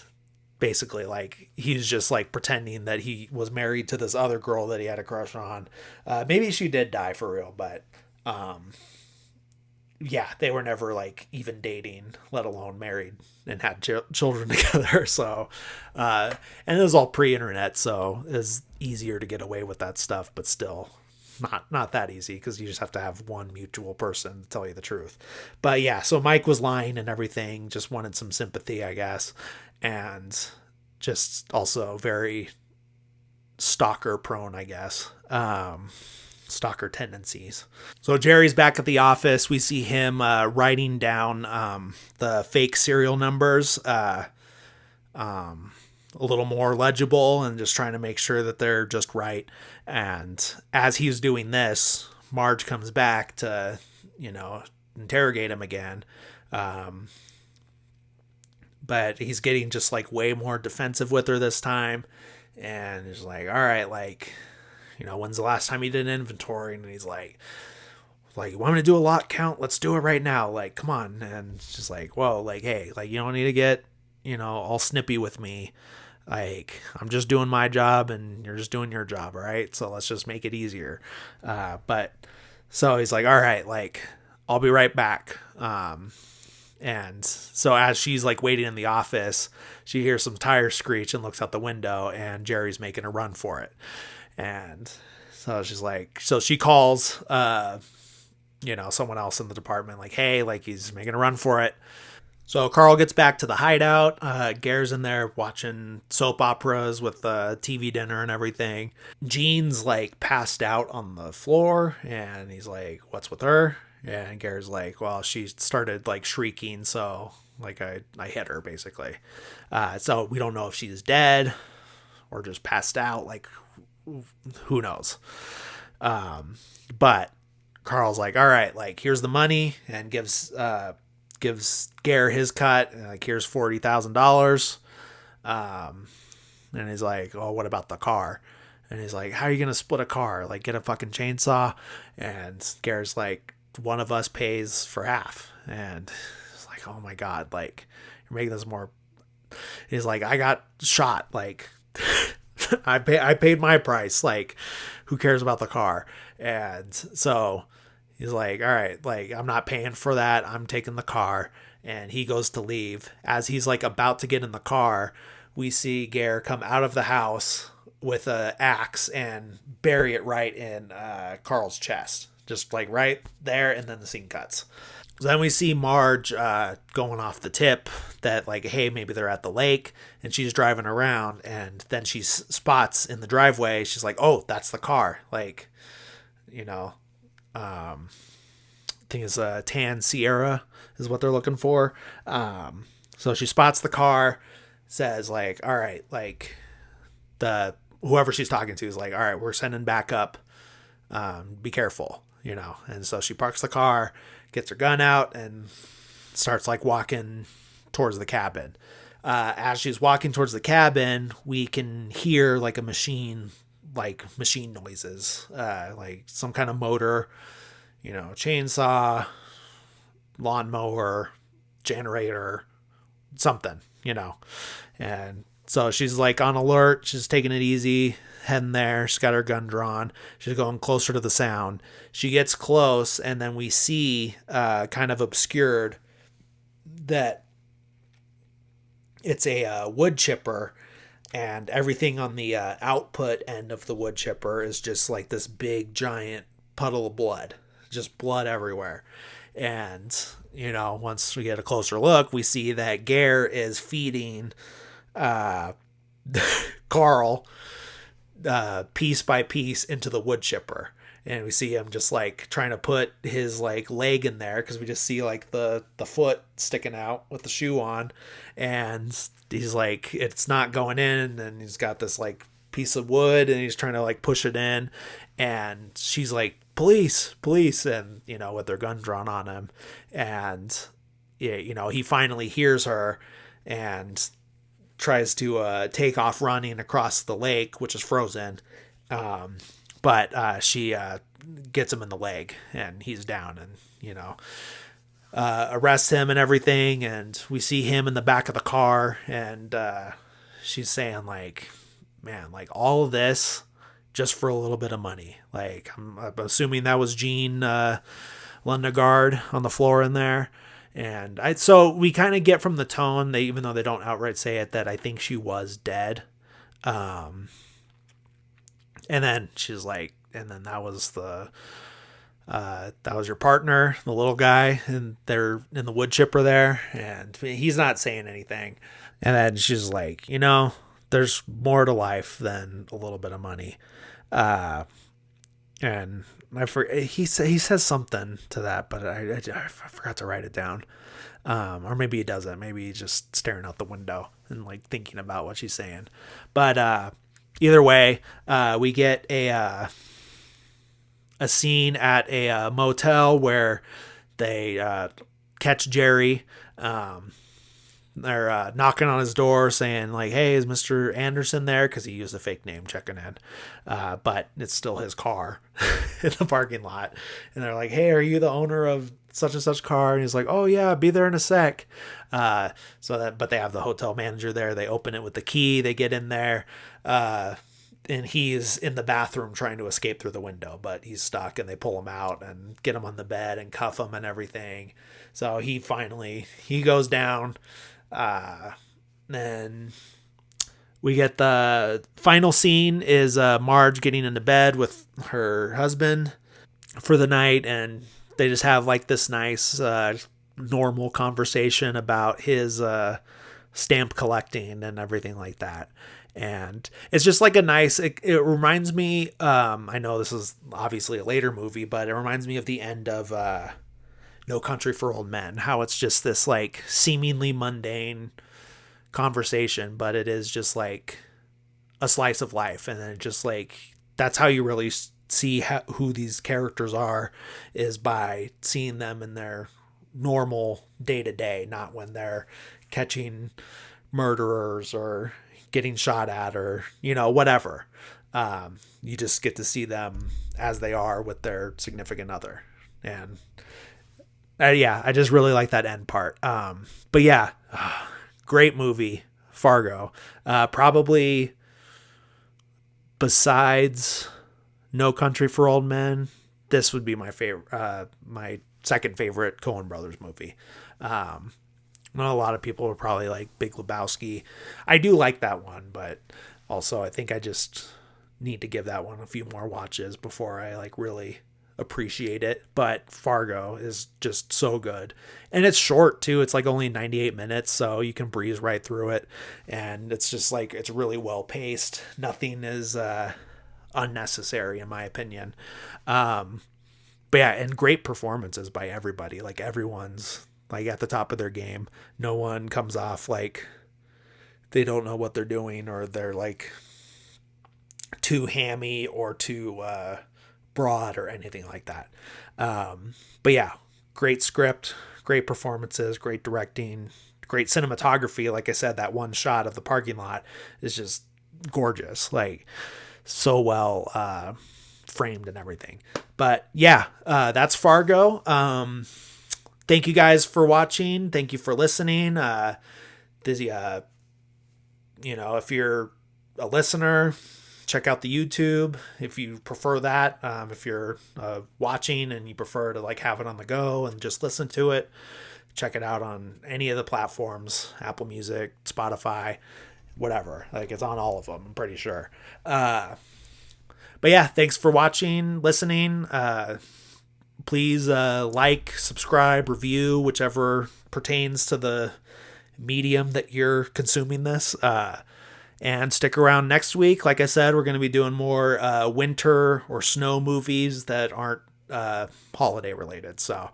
basically, like, he's just like pretending that he was married to this other girl that he had a crush on. Maybe she did die for real, but yeah, they were never like even dating, let alone married and had children together. So, and it was all pre-internet, so it was easier to get away with that stuff, but still not that easy, because you just have to have one mutual person to tell you the truth. But yeah, so Mike was lying and everything, just wanted some sympathy, I guess, and just also very stalker prone, I guess. Stalker tendencies. So Jerry's back at the office. We see him writing down the fake serial numbers a little more legible, and just trying to make sure that they're just right. And as he's doing this, Marge comes back to, interrogate him again. But he's getting just like way more defensive with her this time. And he's like, all right, like, when's the last time you did an inventory? And he's like, you want me to do a lot count? Let's do it right now. Like, come on. And it's just like, whoa, like, hey, like, you don't need to get, all snippy with me. Like, I'm just doing my job and you're just doing your job. All right. So let's just make it easier. But so he's like, all right, like, I'll be right back. And so as she's like waiting in the office, she hears some tires screech and looks out the window, and Jerry's making a run for it. And so she's like, so she calls, someone else in the department, like, hey, like, he's making a run for it. So Carl gets back to the hideout. Gare's in there watching soap operas with the TV dinner and everything. Jean's like passed out on the floor, and he's like, what's with her? And Gare's like, well, she started like shrieking, so like I hit her, basically. So we don't know if she's dead or just passed out. Like, who knows? But Carl's like, all right, like, here's the money, and gives Gare his cut. Like, here's $40,000. And he's like, oh, what about the car? And he's like, how are you gonna split a car? Like, get a fucking chainsaw. And Gare's like, one of us pays for half. And it's like, oh my god, like, you're making this more. He's like, I got shot, like, I paid my price, like, who cares about the car? And so he's like, all right, like, I'm not paying for that, I'm taking the car. And he goes to leave. As he's like about to get in the car, we see Gare come out of the house with an axe and bury it right in Carl's chest. Just like right there, and then the scene cuts. So then we see Marge going off the tip that, like, hey, maybe they're at the lake, and she's driving around, and then she spots in the driveway, she's like, oh, that's the car. Like, I think it's a tan Sierra is what they're looking for. So she spots the car, says like, all right, like, whoever she's talking to is like, all right, we're sending backup. Be careful. And so she parks the car, gets her gun out, and starts like walking towards the cabin. As she's walking towards the cabin, we can hear like machine noises, like some kind of motor, chainsaw, lawnmower, generator, something, and so she's like on alert. She's taking it easy, heading there. She's got her gun drawn. She's going closer to the sound. She gets close, and then we see, kind of obscured, that it's a wood chipper, and everything on the output end of the wood chipper is just like this big giant puddle of blood, just blood everywhere. And once we get a closer look, we see that Gare is feeding Carl piece by piece into the wood chipper. And we see him just like trying to put his like leg in there, because we just see like the foot sticking out with the shoe on, and he's like, it's not going in, and he's got this like piece of wood, and he's trying to like push it in, and she's like, police, and with their gun drawn on him. And he finally hears her and tries to take off running across the lake, which is frozen. But she gets him in the leg, and he's down, and arrests him and everything. And we see him in the back of the car, and she's saying like, man, like all of this just for a little bit of money. Like I'm assuming that was Gene Lundegaard on the floor in there. And so we kind of get from the tone, even though they don't outright say it, that I think she was dead. And then she's like, and then that was your partner, the little guy, and they're in the wood chipper there, and he's not saying anything. And then she's like, there's more to life than a little bit of money. And he says something to that, but I forgot to write it down. Or maybe he doesn't. Maybe he's just staring out the window and like thinking about what she's saying. But either way, we get a scene at a motel where they catch Jerry. They're knocking on his door saying like, hey, is Mr. Anderson there? Because he used a fake name checking in. But it's still his car in the parking lot. And they're like, hey, are you the owner of such and such car? And he's like, oh yeah, be there in a sec. But they have the hotel manager there. They open it with the key. They get in there. And he's in the bathroom trying to escape through the window, but he's stuck, and they pull him out and get him on the bed and cuff him and everything. So he goes down. Then we get the final scene is Marge getting into bed with her husband for the night, and they just have like this nice normal conversation about his stamp collecting and everything like that. And it's just like a nice, it reminds me, I know this is obviously a later movie, but it reminds me of the end of No Country for Old Men, how it's just this like seemingly mundane conversation, but it is just like a slice of life. And then just like, that's how you really see who these characters are, is by seeing them in their normal day to day, not when they're catching murderers or getting shot at or, whatever. You just get to see them as they are with their significant other. And I just really like that end part. But yeah, great movie, Fargo. Probably besides No Country for Old Men, this would be my favorite, my second favorite Coen Brothers movie. A lot of people are probably like Big Lebowski. I do like that one, but also I think I just need to give that one a few more watches before I like really appreciate it. But Fargo is just so good, and it's short too. It's like only 98 minutes, so you can breeze right through it, and it's just like, it's really well paced. Nothing is unnecessary in my opinion. But yeah, and great performances by everybody. Like everyone's like at the top of their game. No one comes off like they don't know what they're doing, or they're like too hammy or too broad or anything like that. But yeah, great script, great performances, great directing, great cinematography. Like I said, that one shot of the parking lot is just gorgeous. Like so well framed and everything. But yeah, that's Fargo. Thank you guys for watching. Thank you for listening. If you're a listener, check out the YouTube if you prefer that. If you're watching and you prefer to like have it on the go and just listen to it, check it out on any of the platforms, Apple Music, Spotify, whatever. Like it's on all of them, I'm pretty sure. But yeah, thanks for watching, listening. Please like, subscribe, review, whichever pertains to the medium that you're consuming this. And stick around next week. Like I said, we're going to be doing more winter or snow movies that aren't holiday related. So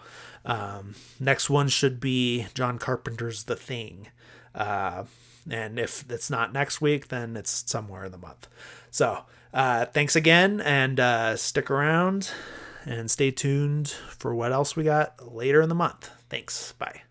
next one should be John Carpenter's The Thing. And if it's not next week, then it's somewhere in the month. So thanks again, and stick around and stay tuned for what else we got later in the month. Thanks. Bye.